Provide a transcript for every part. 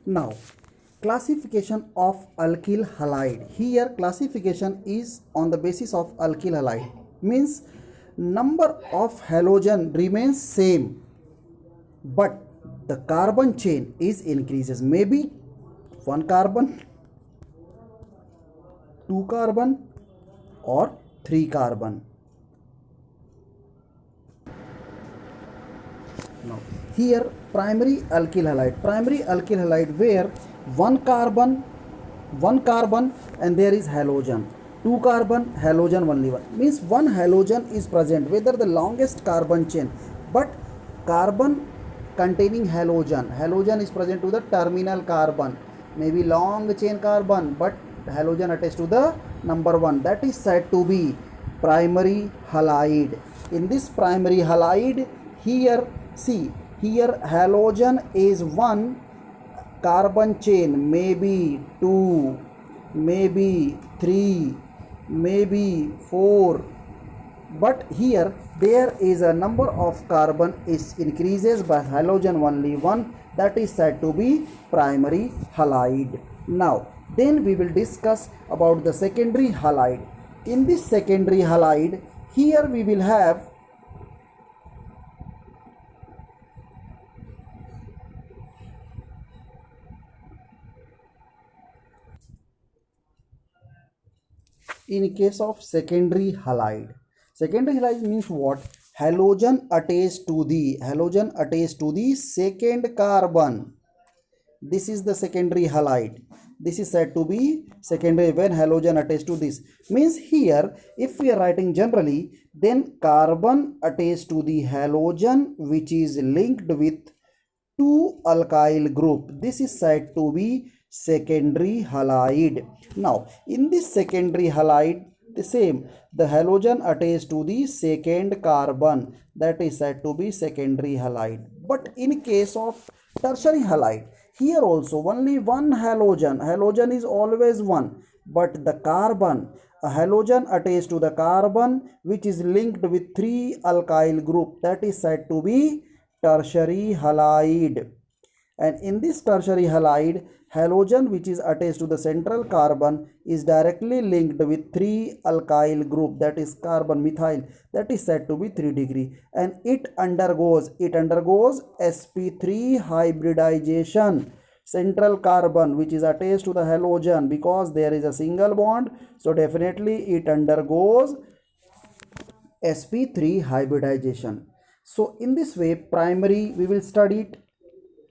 Now, classification of alkyl halide. Here classification is on the basis of alkyl halide, means number of halogen remains same but the carbon chain is increases, maybe one carbon, two carbon or three carbon. Now here primary alkyl halide where one carbon and there is halogen, two carbon, halogen only one, means one halogen is present, whether the longest carbon chain but carbon containing halogen is present to the terminal carbon, maybe long chain carbon but halogen attached to the number one, that is said to be primary halide. In this primary halide, here see, here halogen is one, carbon chain maybe two, maybe three, maybe four, but here there is a number of carbon is increases by halogen only one, that is said to be primary halide. Now then we will discuss about the secondary halide. In this secondary halide, here we will have in case of secondary halide means what? Halogen attached to the second carbon. This is the secondary halide. This is said to be secondary when halogen attached to this. Means here if we are writing generally, then carbon attached to the halogen which is linked with two alkyl group. This is said to be secondary halide. Now in this secondary halide, the same, the halogen attached to the second carbon, that is said to be secondary halide. But in case of tertiary halide, here also only one halogen is always one, but the carbon, a halogen attached to the carbon which is linked with three alkyl group, that is said to be tertiary halide. And in this tertiary halide, halogen which is attached to the central carbon is directly linked with three alkyl group, that is carbon methyl, that is said to be 3 degree, and it undergoes sp3 hybridization. Central carbon which is attached to the halogen, because there is a single bond, so definitely it undergoes sp3 hybridization. So in this way, primary we will study it,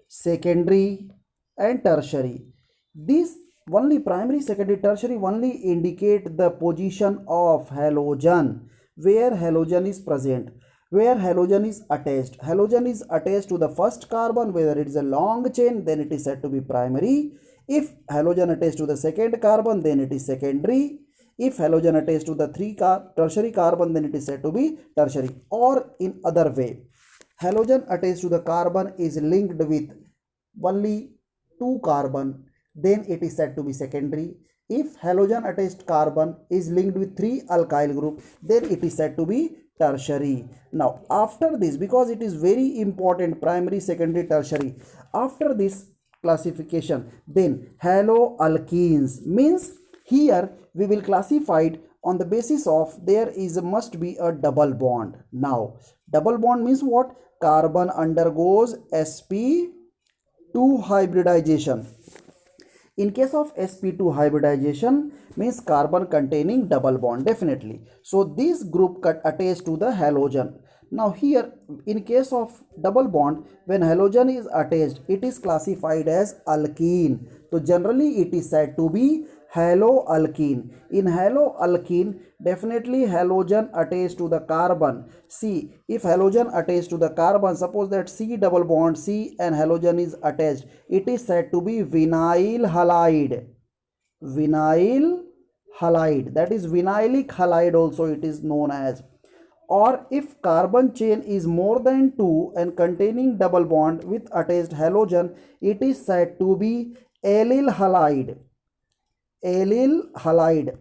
secondary and tertiary. These only primary, secondary, tertiary only indicate the position of halogen, where halogen is present, where halogen is attached. Halogen is attached to the first carbon, whether it is a long chain, then it is said to be primary. If halogen attached to the second carbon, then it is secondary. If halogen attached to the tertiary carbon, then it is said to be tertiary. Or in other way, halogen attached to the carbon is linked with only two carbon, then it is said to be secondary. If halogen attached carbon is linked with three alkyl group, then it is said to be tertiary. Now after this, because it is very important, primary, secondary, tertiary, after this classification, then haloalkenes, means here we will classify it on the basis of there is must be a double bond. Now double bond means what? Carbon undergoes sp2 hybridization. In case of sp2 hybridization means carbon containing double bond, definitely. So this group got attached to the halogen. Now here in case of double bond, when halogen is attached, it is classified as alkene. So generally it is said to be haloalkene. In haloalkene, definitely halogen attached to the carbon. See, if halogen attached to the carbon, suppose that C double bond C and halogen is attached, it is said to be vinyl halide. Vinyl halide, that is vinylic halide also it is known as. Or if carbon chain is more than 2 and containing double bond with attached halogen, it is said to be allyl halide. Allyl halide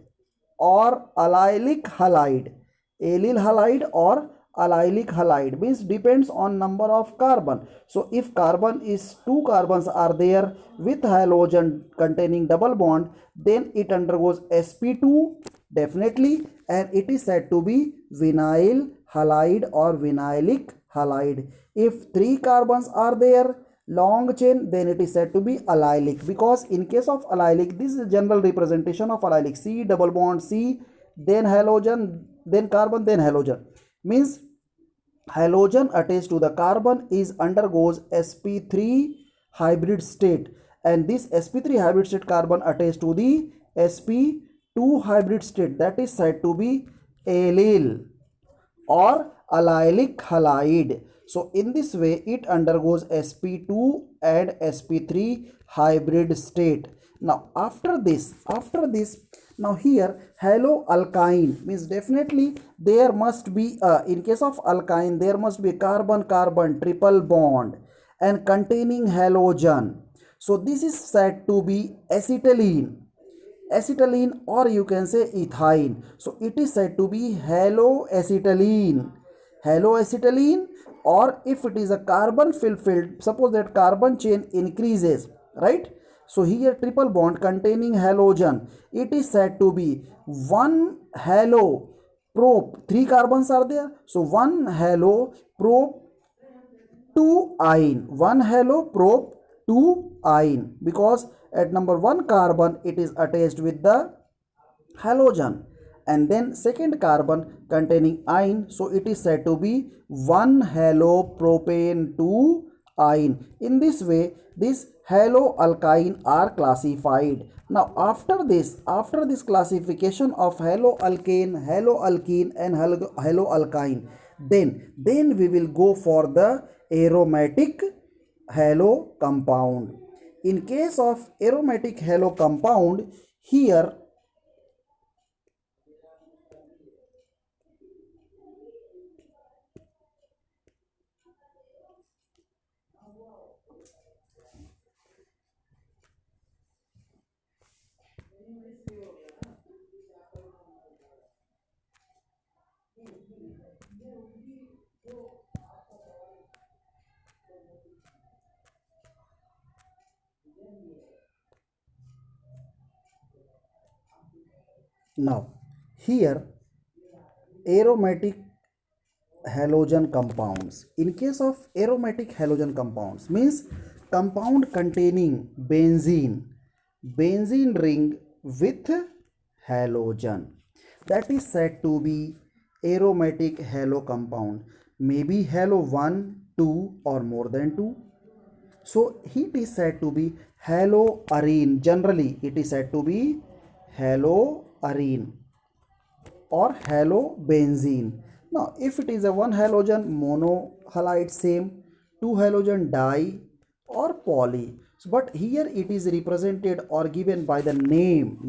or allylic halide. Allyl halide or allylic halide, means depends on number of carbon. So if carbon is 2 carbons are there with halogen containing double bond, then it undergoes sp2 definitely, and it is said to be vinyl halide or vinylic halide. If 3 carbons are there long chain, then it is said to be allylic, because in case of allylic, this is general representation of allylic: C double bond C, then halogen, then carbon, then halogen, means halogen attached to the carbon is undergoes sp3 hybrid state, and this sp3 hybrid state carbon attached to the sp2 hybrid state, that is said to be allyl or allylic halide. So in this way it undergoes sp2 and sp3 hybrid state. Now after this, now here haloalkyne means definitely there must be in case of alkyne there must be carbon carbon triple bond and containing halogen. So this is said to be acetylene, or you can say ethyne. So it is said to be haloacetylene, or if it is a carbon filled, suppose that carbon chain increases, right? So here triple bond containing halogen, it is said to be 1 halo prop, 3 carbons are there, so 1 halo prop 2 ion, 1 halo prop 2 ion, because at number 1 carbon it is attached with the halogen, and then second carbon containing ion, so it is said to be 1 halopropane 2 ion. In this way these haloalkyne are classified. Now after this classification of haloalkane, haloalkene and haloalkyne, then we will go for the aromatic halo compound. In case of aromatic halo compound, here now here aromatic halogen compounds. In case of aromatic halogen compounds means compound containing benzene ring with halogen, that is said to be aromatic halo compound, maybe halo 1 2 or more than 2. So it is said to be haloarine, generally it is said to be haloarine or halobenzene. Now if it is a 1 halogen monohalide, same, 2 halogen di or poly. So, but here it is represented or given by the name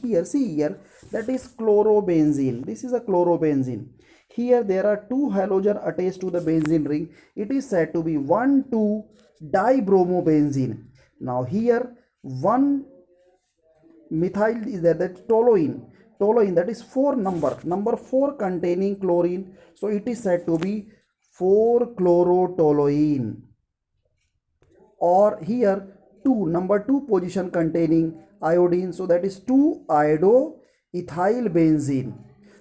here, see here, that is chlorobenzene. This is a chlorobenzene. Here there are 2 halogen attached to the benzene ring, it is said to be 1,2 dibromobenzene. Now here 1 methyl is there, that toluene, that is 4 number 4 containing chlorine, so it is said to be 4 chlorotoluene. Or here 2 number 2 position containing iodine, so that is 2 iodoethyl benzene.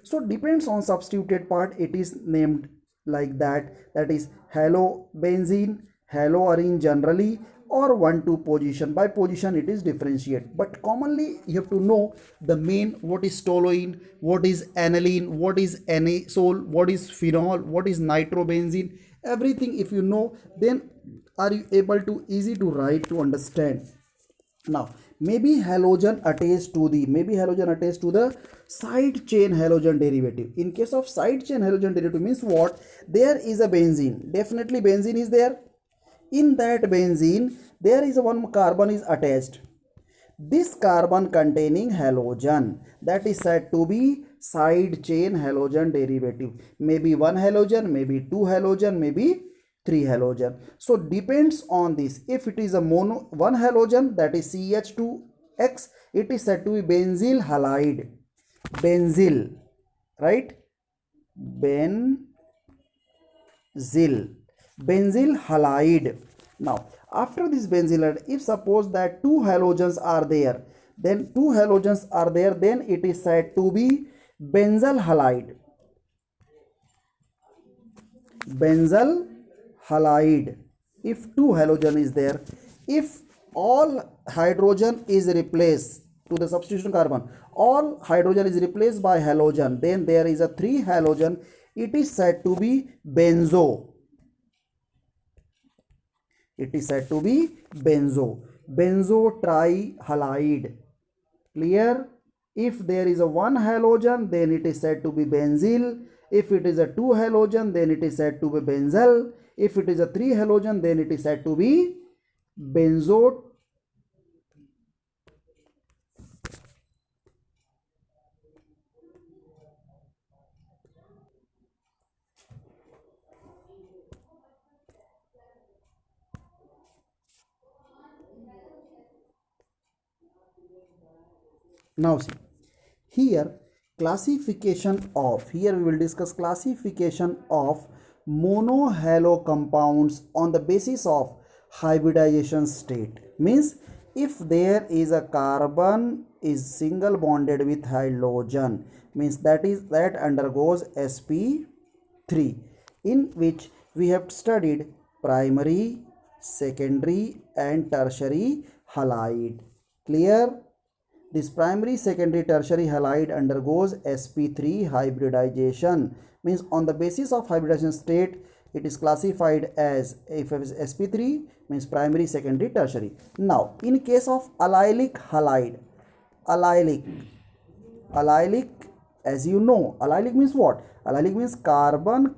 So depends on substituted part, it is named like that, that is halobenzene, haloarine generally, or 1 2 position. By position it is differentiate, but commonly you have to know the main, what is toluene, what is aniline, what is anisole, what is phenol, what is nitrobenzene, everything if you know, then are you able to easy to write, to understand. Now maybe halogen attached to the side chain halogen derivative. In case of side chain halogen derivative means what, there is a benzene, definitely benzene is there, in that benzene there is a 1 carbon is attached, this carbon containing halogen, that is said to be side chain halogen derivative, maybe 1 halogen, maybe 2 halogen, maybe 3 halogen. So depends on this. If it is a 1 halogen, that is CH2X, it is said to be benzyl halide, benzyl, right, benzyl benzyl halide. Now, after this benzyl halide, if suppose that two halogens are there, then it is said to be benzyl halide. Benzyl halide. If two halogen is there, if all hydrogen is replaced to the substitution carbon, all hydrogen is replaced by halogen, then there is a three halogen. It is said to be benzo. It is said to be benzo. Benzo trihalide. Clear? If there is a one halogen, then it is said to be benzyl. If it is a two halogen, then it is said to be benzyl. If it is a three halogen, then it is said to be benzo. Now see, here we will discuss classification of monohalo compounds on the basis of hybridization state. Means if there is a carbon is single bonded with halogen, means that undergoes sp3, in which we have studied primary, secondary and tertiary halide. Clear? This primary, secondary, tertiary halide undergoes sp3 hybridization. Means on the basis of hybridization state, it is classified as, if it is sp3, means primary, secondary, tertiary. Now, in case of allylic halide, allylic, as you know, allylic means what? Allylic means carbon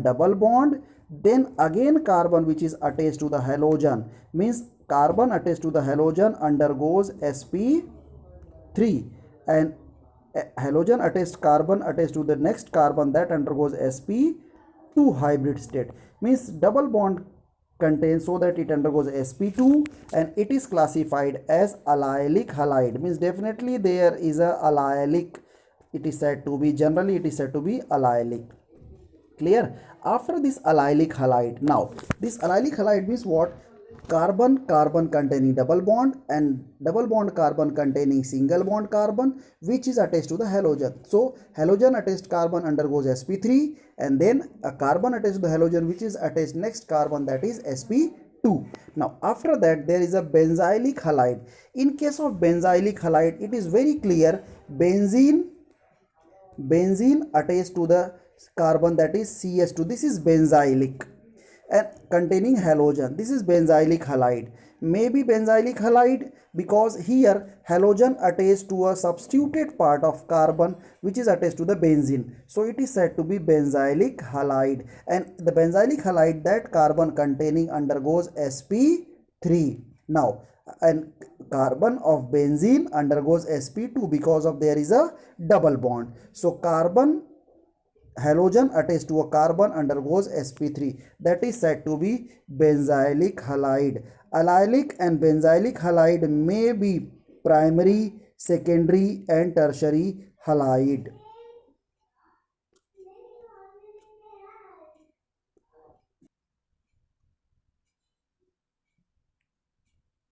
double bond, then again carbon which is attached to the halogen. Means carbon attached to the halogen undergoes sp3, and halogen attached carbon attached to the next carbon, that undergoes sp2 hybrid state. Means double bond contains, so that it undergoes sp2, and it is classified as allylic halide. Means definitely there is a allylic. It is said to be, generally it is said to be allylic. Clear? After this allylic halide, now this allylic halide means what? Carbon containing double bond, and double bond carbon containing single bond carbon which is attached to the halogen. So halogen attached carbon undergoes sp3, and then a carbon attached to the halogen which is attached next carbon, that is sp2. Now after that there is a benzylic halide. In case of benzylic halide, it is very clear, benzene attached to the carbon, that is CH2. This is benzylic, and containing halogen. This is benzylic halide. Maybe benzylic halide because here halogen attached to a substituted part of carbon which is attached to the benzene. So it is said to be benzylic halide, and the benzylic halide, that carbon containing undergoes sp3. Now, and carbon of benzene undergoes sp2 because of there is a double bond. So halogen attached to a carbon undergoes sp3, that is said to be benzylic halide. Allylic and benzylic halide may be primary, secondary and tertiary halide.